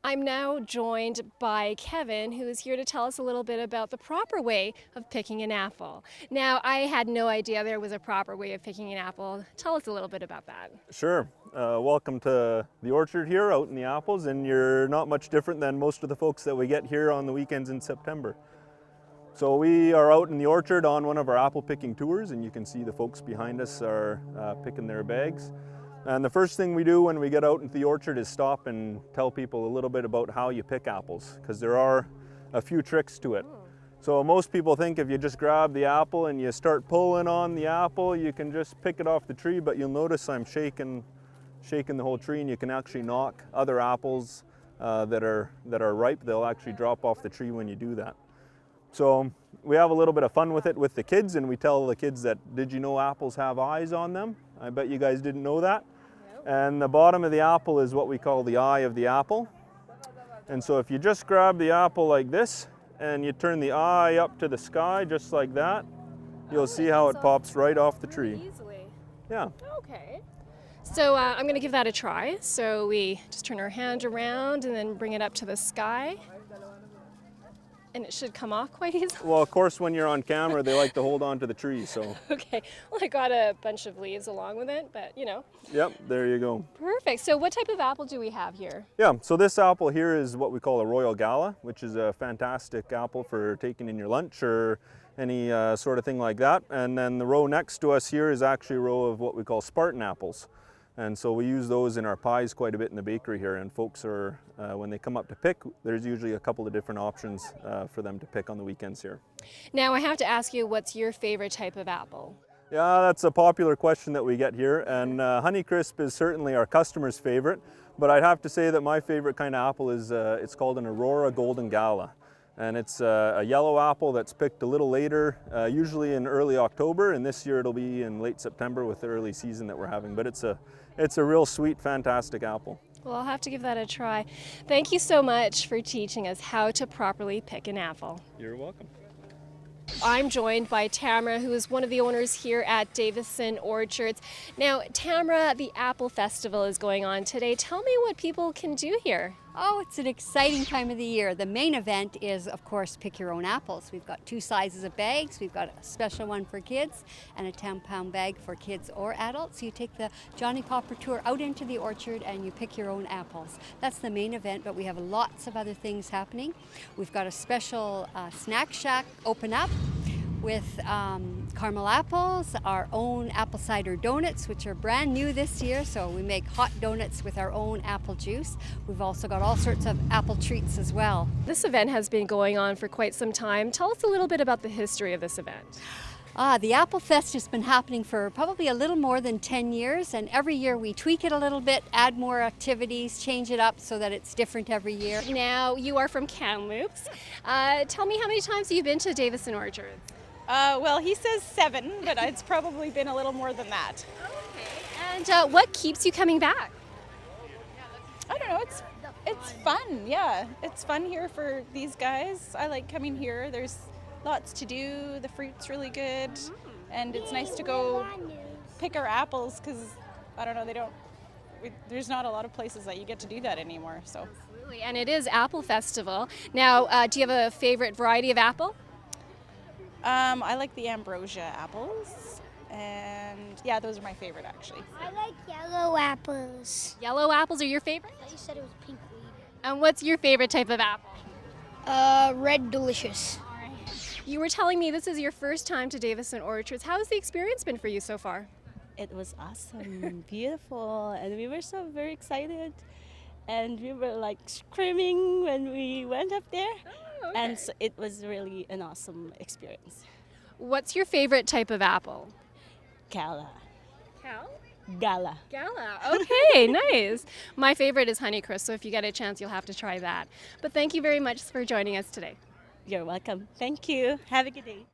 I'm now joined by Kevin, who is here to tell us a little bit about the proper way of picking an apple. Now, I had no idea there was a proper way of picking an apple. Tell us a little bit about that. Sure. Welcome to the orchard here out in the apples, and you're not much different than most of the folks that we get here on the weekends in September. So we are out in the orchard on one of our apple picking tours, and you can see the folks behind us are picking their bags. And the first thing we do when we get out into the orchard is stop and tell people a little bit about how you pick apples, because there are a few tricks to it. So most people think if you just grab the apple and you start pulling on the apple, you can just pick it off the tree, but you'll notice I'm shaking the whole tree, and you can actually knock other apples that are ripe. They'll actually drop off the tree when you do that. So we have a little bit of fun with it with the kids, and we tell the kids that, did you know apples have eyes on them? I bet you guys didn't know that. And the bottom of the apple is what we call the eye of the apple. And so if you just grab the apple like this and you turn the eye up to the sky just like that, you'll see how it pops right off the tree. Easily. Yeah. Okay. So I'm going to give that a try. So we just turn our hand around and then bring it up to the sky. And it should come off quite easily. Well, of course, when you're on camera, they like to hold on to the tree, so. Okay. Well, I got a bunch of leaves along with it, but you know. Yep, there you go. Perfect. So what type of apple do we have here? Yeah, so this apple here is what we call a Royal Gala, which is a fantastic apple for taking in your lunch or any sort of thing like that. And then the row next to us here is actually a row of what we call Spartan apples. And so we use those in our pies quite a bit in the bakery here, and folks are, when they come up to pick, there's usually a couple of different options for them to pick on the weekends here. Now I have to ask you, what's your favorite type of apple? Yeah, that's a popular question that we get here, and Honeycrisp is certainly our customer's favorite, but I'd have to say that my favorite kind of apple is, it's called an Aurora Golden Gala. And it's a yellow apple that's picked a little later, usually in early October, and this year it'll be in late September with the early season that we're having. But it's a real sweet, fantastic apple. Well, I'll have to give that a try. Thank you so much for teaching us how to properly pick an apple. You're welcome. I'm joined by Tamara, who is one of the owners here at Davison Orchards. Now, Tamara, the Apple Festival is going on today. Tell me what people can do here. Oh, it's an exciting time of the year. The main event is, of course, pick your own apples. We've got two sizes of bags. We've got a special one for kids and a 10-pound bag for kids or adults. You take the Johnny Popper tour out into the orchard and you pick your own apples. That's the main event, but we have lots of other things happening. We've got a special snack shack open up with caramel apples, our own apple cider donuts, which are brand new this year, so we make hot donuts with our own apple juice. We've also got all sorts of apple treats as well. This event has been going on for quite some time. Tell us a little bit about the history of this event. The Apple Fest has been happening for probably a little more than 10 years, and every year we tweak it a little bit, add more activities, change it up so that it's different every year. Now, you are from Kamloops. Tell me, how many times have you been to Davison Orchards? Well, he says 7, but it's probably been a little more than that. Okay. And what keeps you coming back? I don't know, it's fun, yeah. It's fun here for these guys. I like coming here. There's lots to do, the fruit's really good, and it's nice to go pick our apples because, I don't know, there's not a lot of places that you get to do that anymore. So. Absolutely, and it is Apple Festival. Now, do you have a favorite variety of apple? I like the ambrosia apples, and yeah, those are my favorite actually. I like yellow apples. Yellow apples are your favorite? You said it was pink weed. And what's your favorite type of apple? Red delicious. You were telling me this is your first time to Davison Orchards. How has the experience been for you so far? It was awesome, beautiful, and we were so very excited, and we were like screaming when we went up there. Okay. And so it was really an awesome experience. What's your favorite type of apple? Gala. Cal? Gala. Gala. Okay, nice. My favorite is Honeycrisp, so if you get a chance, you'll have to try that. But thank you very much for joining us today. You're welcome. Thank you. Have a good day.